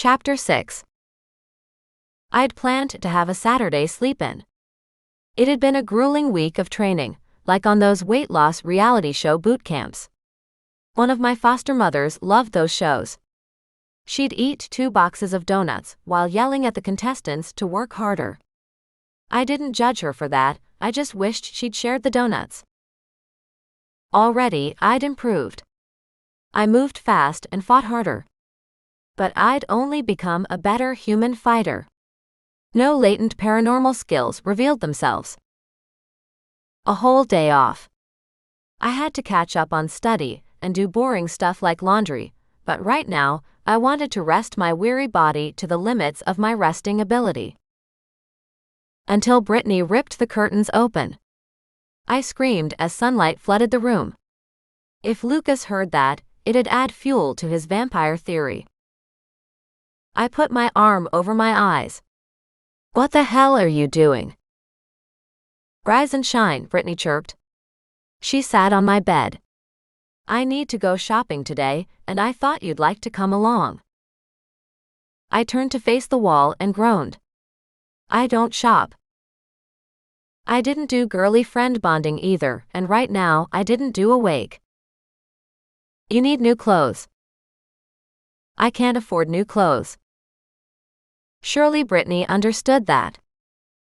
Chapter 6. I'd planned to have a Saturday sleep-in. It had been a grueling week of training, like on those weight loss reality show boot camps. One of my foster mothers loved those shows. She'd eat 2 boxes of donuts while yelling at the contestants to work harder. I didn't judge her for that, I just wished she'd shared the donuts. Already, I'd improved. I moved fast and fought harder. But I'd only become a better human fighter. No latent paranormal skills revealed themselves. A whole day off. I had to catch up on study and do boring stuff like laundry, but right now, I wanted to rest my weary body to the limits of my resting ability. Until Brittany ripped the curtains open. I screamed as sunlight flooded the room. If Lucas heard that, it'd add fuel to his vampire theory. I put my arm over my eyes. "What the hell are you doing?" "Rise and shine," Brittany chirped. She sat on my bed. "I need to go shopping today, and I thought you'd like to come along." I turned to face the wall and groaned. I don't shop. I didn't do girly friend bonding either, and right now I didn't do awake. "You need new clothes." "I can't afford new clothes." Surely Brittany understood that.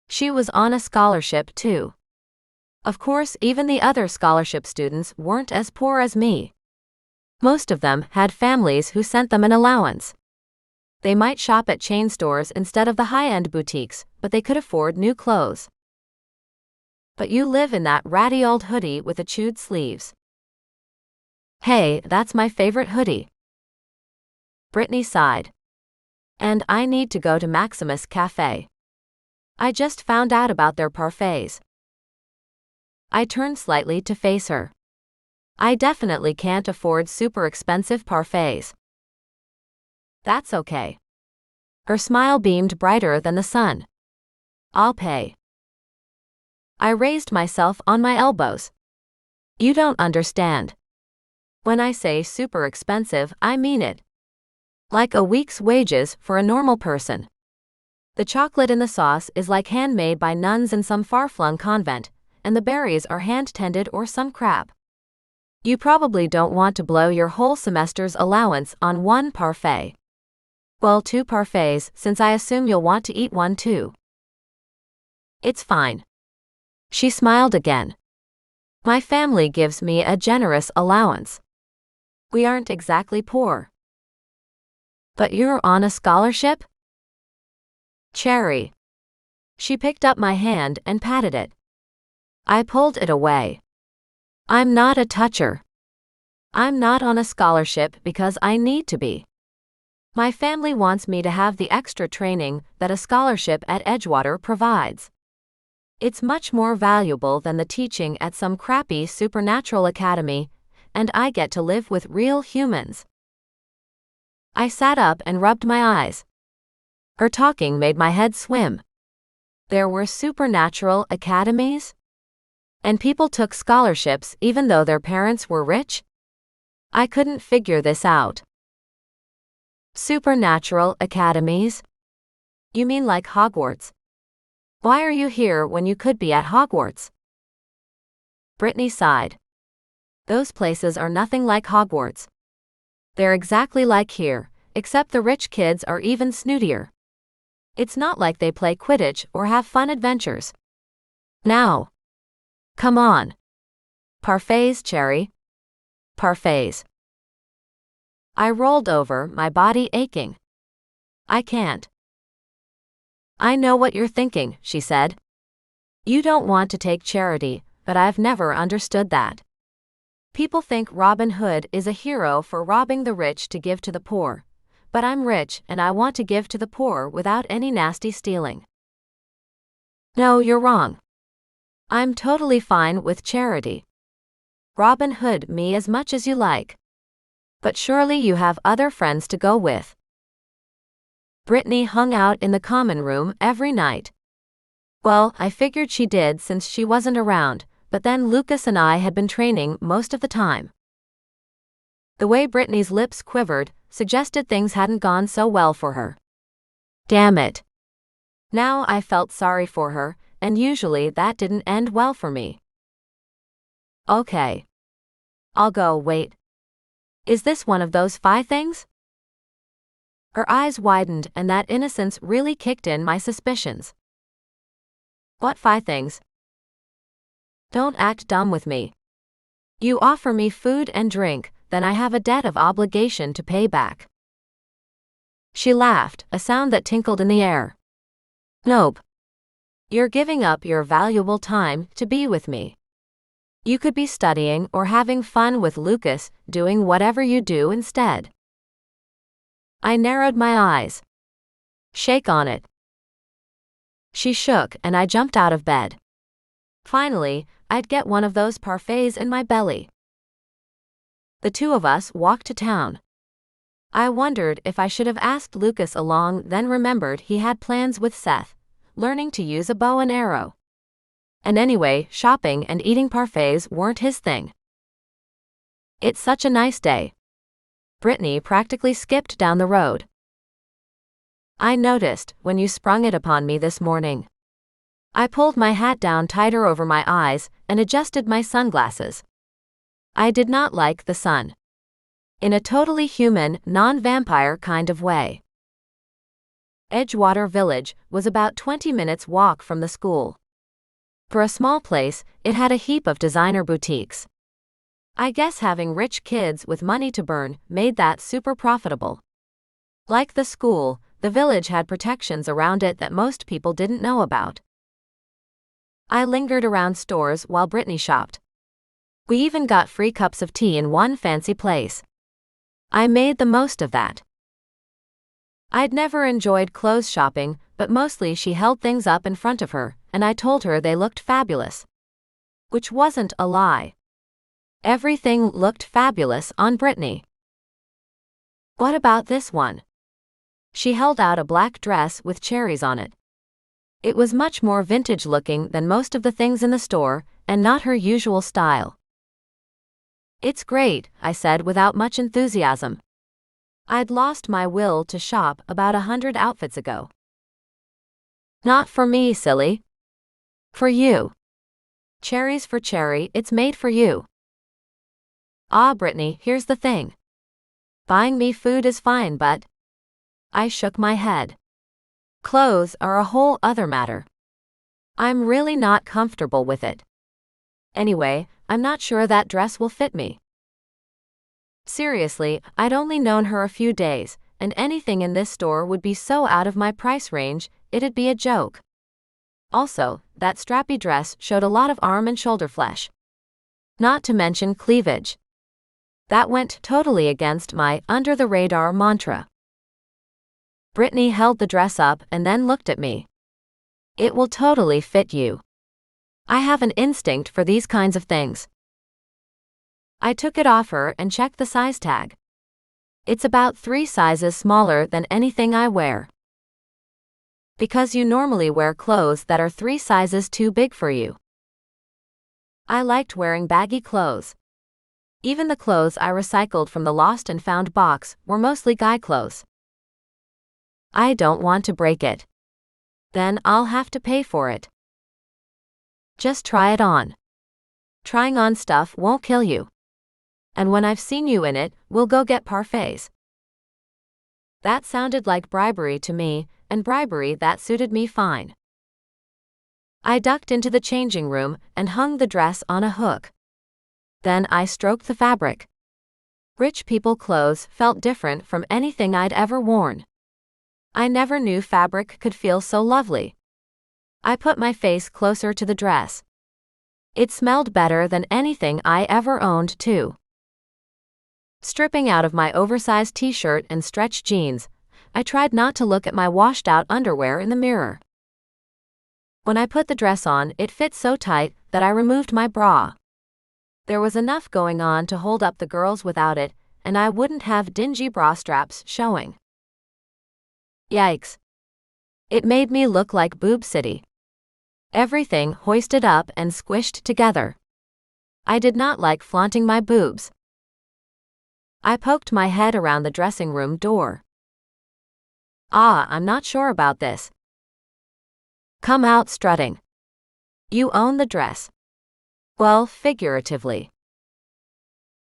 She was on a scholarship too. Of course, even the other scholarship students weren't as poor as me. Most of them had families who sent them an allowance. They might shop at chain stores instead of the high-end boutiques, but they could afford new clothes. "But you live in that ratty old hoodie with the chewed sleeves." "Hey, that's my favorite hoodie." Brittany sighed. "And I need to go to Maximus Cafe. I just found out about their parfaits." I turned slightly to face her. "I definitely can't afford super expensive parfaits." "That's okay." Her smile beamed brighter than the sun. "I'll pay." I raised myself on my elbows. "You don't understand. When I say super expensive, I mean it. Like a week's wages for a normal person. The chocolate in the sauce is like handmade by nuns in some far-flung convent, and the berries are hand-tended or some crap. You probably don't want to blow your whole semester's allowance on one parfait. Well, 2 parfaits, since I assume you'll want to eat one too." "It's fine." She smiled again. "My family gives me a generous allowance. We aren't exactly poor." "But you're on a scholarship?" "Cherry." She picked up my hand and patted it. I pulled it away. "I'm not a toucher. I'm not on a scholarship because I need to be. My family wants me to have the extra training that a scholarship at Edgewater provides. It's much more valuable than the teaching at some crappy supernatural academy, and I get to live with real humans." I sat up and rubbed my eyes. Her talking made my head swim. There were supernatural academies? And people took scholarships even though their parents were rich? I couldn't figure this out. "Supernatural academies? You mean like Hogwarts? Why are you here when you could be at Hogwarts?" Brittany sighed. "Those places are nothing like Hogwarts. They're exactly like here, except the rich kids are even snootier. It's not like they play Quidditch or have fun adventures. Now. Come on. Parfaits, Cherry. Parfaits." I rolled over, my body aching. "I can't." "I know what you're thinking," she said. "You don't want to take charity, but I've never understood that. People think Robin Hood is a hero for robbing the rich to give to the poor, but I'm rich and I want to give to the poor without any nasty stealing." "No, you're wrong. I'm totally fine with charity. Robin Hood me as much as you like. But surely you have other friends to go with." Brittany hung out in the common room every night. Well, I figured she did since she wasn't around, but then Lucas and I had been training most of the time. The way Brittany's lips quivered suggested things hadn't gone so well for her. Damn it. Now I felt sorry for her, and usually that didn't end well for me. Okay. I'll go. Wait. Is this one of those 5 things? Her eyes widened, and that innocence really kicked in my suspicions. What 5 things? Don't act dumb with me. You offer me food and drink, then I have a debt of obligation to pay back. She laughed, a sound that tinkled in the air. Nope. You're giving up your valuable time to be with me. You could be studying or having fun with Lucas, doing whatever you do instead. I narrowed my eyes. Shake on it. She shook, and I jumped out of bed. Finally, I'd get one of those parfaits in my belly. The 2 of us walked to town. I wondered if I should have asked Lucas along, then remembered he had plans with Seth, learning to use a bow and arrow. And anyway, shopping and eating parfaits weren't his thing. It's such a nice day. Brittany practically skipped down the road. I noticed when you sprung it upon me this morning. I pulled my hat down tighter over my eyes and adjusted my sunglasses. I did not like the sun. In a totally human, non-vampire kind of way. Edgewater Village was about 20 minutes walk from the school. For a small place, it had a heap of designer boutiques. I guess having rich kids with money to burn made that super profitable. Like the school, the village had protections around it that most people didn't know about. I lingered around stores while Brittany shopped. We even got free cups of tea in one fancy place. I made the most of that. I'd never enjoyed clothes shopping, but mostly she held things up in front of her, and I told her they looked fabulous. Which wasn't a lie. Everything looked fabulous on Brittany. What about this one? She held out a black dress with cherries on it. It was much more vintage looking than most of the things in the store, and not her usual style. It's great, I said without much enthusiasm. I'd lost my will to shop about 100 outfits ago. Not for me, silly. For you. Cherries for cherry, it's made for you. Ah, Brittany, here's the thing. Buying me food is fine, but... I shook my head. Clothes are a whole other matter. I'm really not comfortable with it. Anyway, I'm not sure that dress will fit me. Seriously, I'd only known her a few days, and anything in this store would be so out of my price range, it'd be a joke. Also, that strappy dress showed a lot of arm and shoulder flesh. Not to mention cleavage. That went totally against my under-the-radar mantra. Brittany held the dress up and then looked at me. It will totally fit you. I have an instinct for these kinds of things. I took it off her and checked the size tag. It's about 3 sizes smaller than anything I wear. Because you normally wear clothes that are 3 sizes too big for you. I liked wearing baggy clothes. Even the clothes I recycled from the lost and found box were mostly guy clothes. I don't want to break it. Then I'll have to pay for it. Just try it on. Trying on stuff won't kill you. And when I've seen you in it, we'll go get parfaits. That sounded like bribery to me, and bribery that suited me fine. I ducked into the changing room and hung the dress on a hook. Then I stroked the fabric. Rich people clothes felt different from anything I'd ever worn. I never knew fabric could feel so lovely. I put my face closer to the dress. It smelled better than anything I ever owned, too. Stripping out of my oversized t-shirt and stretch jeans, I tried not to look at my washed-out underwear in the mirror. When I put the dress on, it fit so tight that I removed my bra. There was enough going on to hold up the girls without it, and I wouldn't have dingy bra straps showing. Yikes. It made me look like Boob City. Everything hoisted up and squished together. I did not like flaunting my boobs. I poked my head around the dressing room door. I'm not sure about this. Come out strutting. You own the dress. Well, figuratively.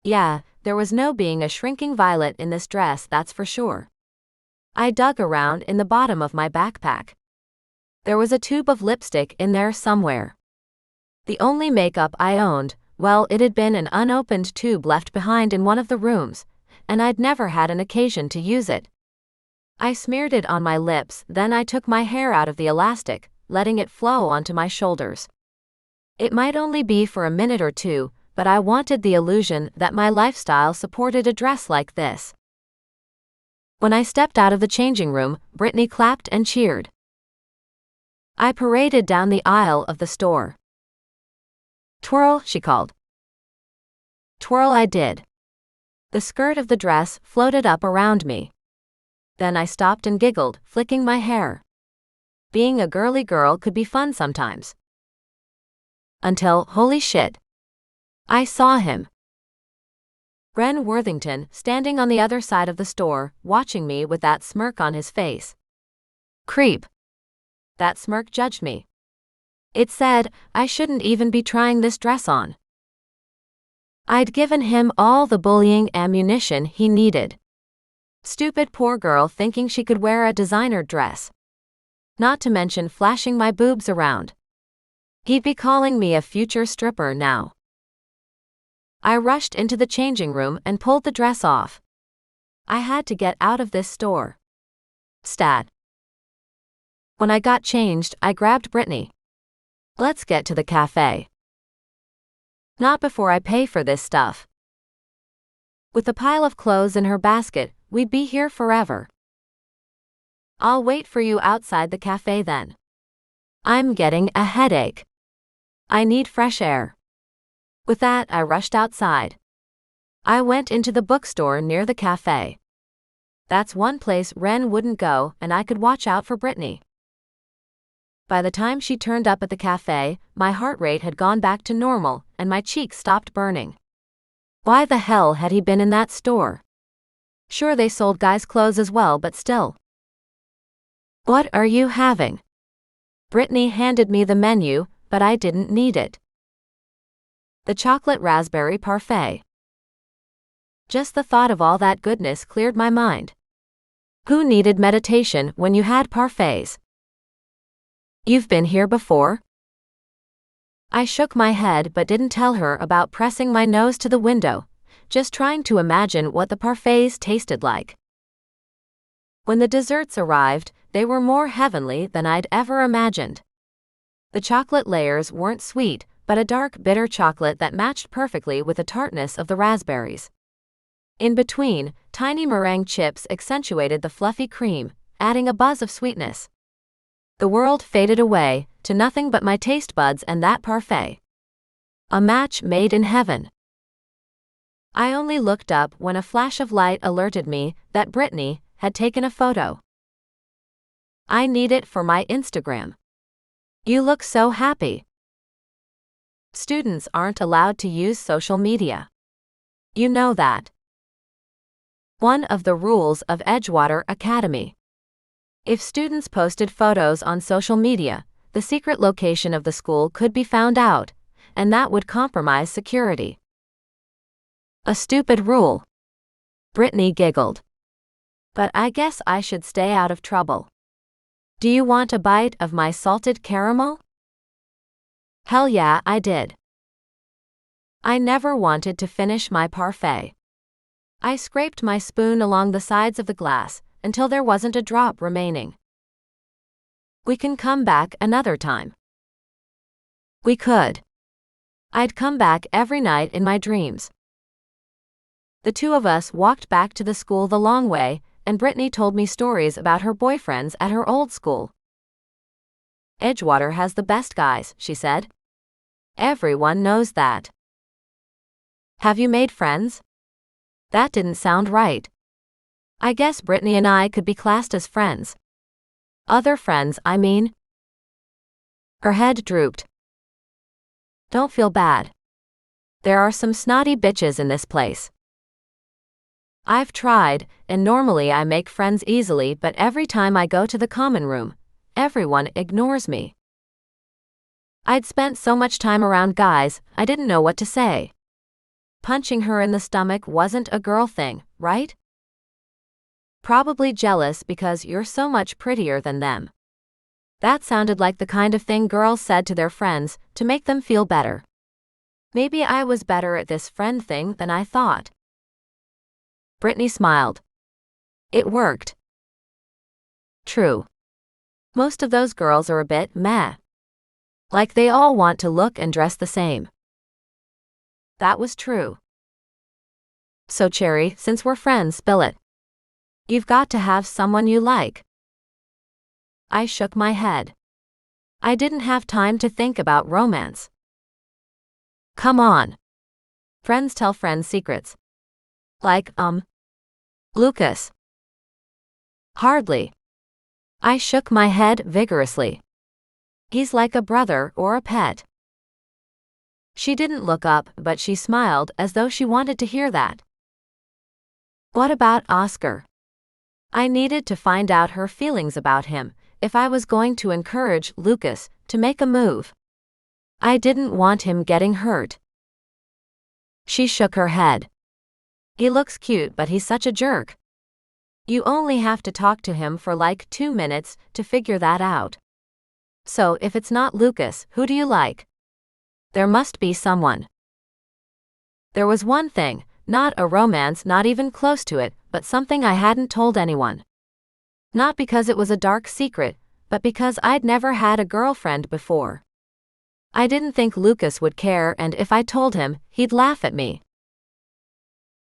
Yeah, there was no being a shrinking violet in this dress, that's for sure. I dug around in the bottom of my backpack. There was a tube of lipstick in there somewhere. The only makeup I owned, well, it had been an unopened tube left behind in one of the rooms, and I'd never had an occasion to use it. I smeared it on my lips, then I took my hair out of the elastic, letting it flow onto my shoulders. It might only be for a minute or two, but I wanted the illusion that my lifestyle supported a dress like this. When I stepped out of the changing room, Brittany clapped and cheered. I paraded down the aisle of the store. Twirl, she called. Twirl I did. The skirt of the dress floated up around me. Then I stopped and giggled, flicking my hair. Being a girly girl could be fun sometimes. Until, holy shit, I saw him. Ren Worthington, standing on the other side of the store, watching me with that smirk on his face. Creep. That smirk judged me. It said I shouldn't even be trying this dress on. I'd given him all the bullying ammunition he needed. Stupid poor girl thinking she could wear a designer dress. Not to mention flashing my boobs around. He'd be calling me a future stripper now. I rushed into the changing room and pulled the dress off. I had to get out of this store. Stat. When I got changed, I grabbed Brittany. Let's get to the cafe. Not before I pay for this stuff. With a pile of clothes in her basket, we'd be here forever. I'll wait for you outside the cafe then. I'm getting a headache. I need fresh air. With that, I rushed outside. I went into the bookstore near the cafe. That's one place Ren wouldn't go, and I could watch out for Brittany. By the time she turned up at the cafe, my heart rate had gone back to normal, and my cheeks stopped burning. Why the hell had he been in that store? Sure, they sold guys' clothes as well, but still. What are you having? Brittany handed me the menu, but I didn't need it. The chocolate raspberry parfait. Just the thought of all that goodness cleared my mind. Who needed meditation when you had parfaits? You've been here before? I shook my head but didn't tell her about pressing my nose to the window, just trying to imagine what the parfaits tasted like. When the desserts arrived, they were more heavenly than I'd ever imagined. The chocolate layers weren't sweet, but a dark bitter chocolate that matched perfectly with the tartness of the raspberries. In between, tiny meringue chips accentuated the fluffy cream, adding a buzz of sweetness. The world faded away, to nothing but my taste buds and that parfait. A match made in heaven. I only looked up when a flash of light alerted me that Brittany had taken a photo. I need it for my Instagram. You look so happy. Students aren't allowed to use social media. You know that. One of the rules of Edgewater Academy. If students posted photos on social media, the secret location of the school could be found out, and that would compromise security. A stupid rule. Brittany giggled. But I guess I should stay out of trouble. Do you want a bite of my salted caramel? Hell yeah, I did. I never wanted to finish my parfait. I scraped my spoon along the sides of the glass until there wasn't a drop remaining. We can come back another time. We could. I'd come back every night in my dreams. The two of us walked back to the school the long way, and Brittany told me stories about her boyfriends at her old school. Edgewater has the best guys, she said. Everyone knows that. Have you made friends? That didn't sound right. I guess Brittany and I could be classed as friends. Other friends, I mean. Her head drooped. Don't feel bad. There are some snotty bitches in this place. I've tried, and normally I make friends easily, but every time I go to the common room, everyone ignores me. I'd spent so much time around guys, I didn't know what to say. Punching her in the stomach wasn't a girl thing, right? Probably jealous because you're so much prettier than them. That sounded like the kind of thing girls said to their friends to make them feel better. Maybe I was better at this friend thing than I thought. Brittany smiled. It worked. True. Most of those girls are a bit meh. Like they all want to look and dress the same. That was true. So Cherry, since we're friends, spill it. You've got to have someone you like. I shook my head. I didn't have time to think about romance. Come on. Friends tell friends secrets. Like, Lucas. Hardly. I shook my head vigorously. He's like a brother or a pet. She didn't look up, but she smiled as though she wanted to hear that. What about Oscar? I needed to find out her feelings about him if I was going to encourage Lucas to make a move. I didn't want him getting hurt. She shook her head. He looks cute, but he's such a jerk. You only have to talk to him for like 2 minutes to figure that out. So if it's not Lucas, who do you like? There must be someone. There was one thing, not a romance, not even close to it, but something I hadn't told anyone. Not because it was a dark secret, but because I'd never had a girlfriend before. I didn't think Lucas would care, and if I told him, he'd laugh at me.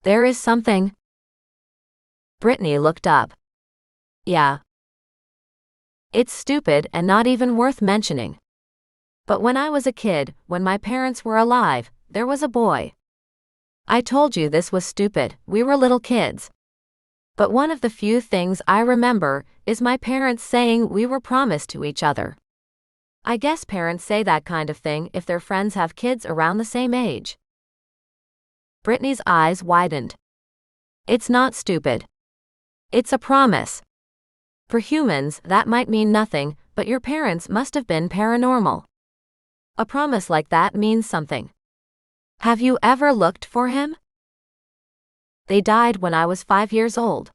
There is something. Brittany looked up. Yeah. It's stupid and not even worth mentioning. But when I was a kid, when my parents were alive, there was a boy. I told you this was stupid, we were little kids. But one of the few things I remember is my parents saying we were promised to each other. I guess parents say that kind of thing if their friends have kids around the same age. Brittany's eyes widened. It's not stupid. It's a promise. For humans, that might mean nothing, but your parents must have been paranormal. A promise like that means something. Have you ever looked for him? They died when I was 5 years old.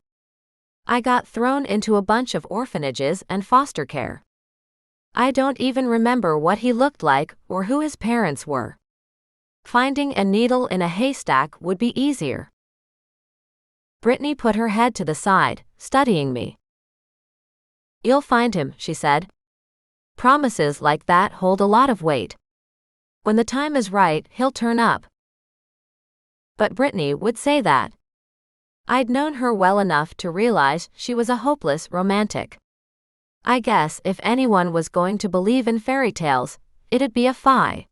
I got thrown into a bunch of orphanages and foster care. I don't even remember what he looked like or who his parents were. Finding a needle in a haystack would be easier. Brittany put her head to the side, studying me. You'll find him, she said. Promises like that hold a lot of weight. When the time is right, he'll turn up. But Brittany would say that. I'd known her well enough to realize she was a hopeless romantic. I guess if anyone was going to believe in fairy tales, it'd be a Phi.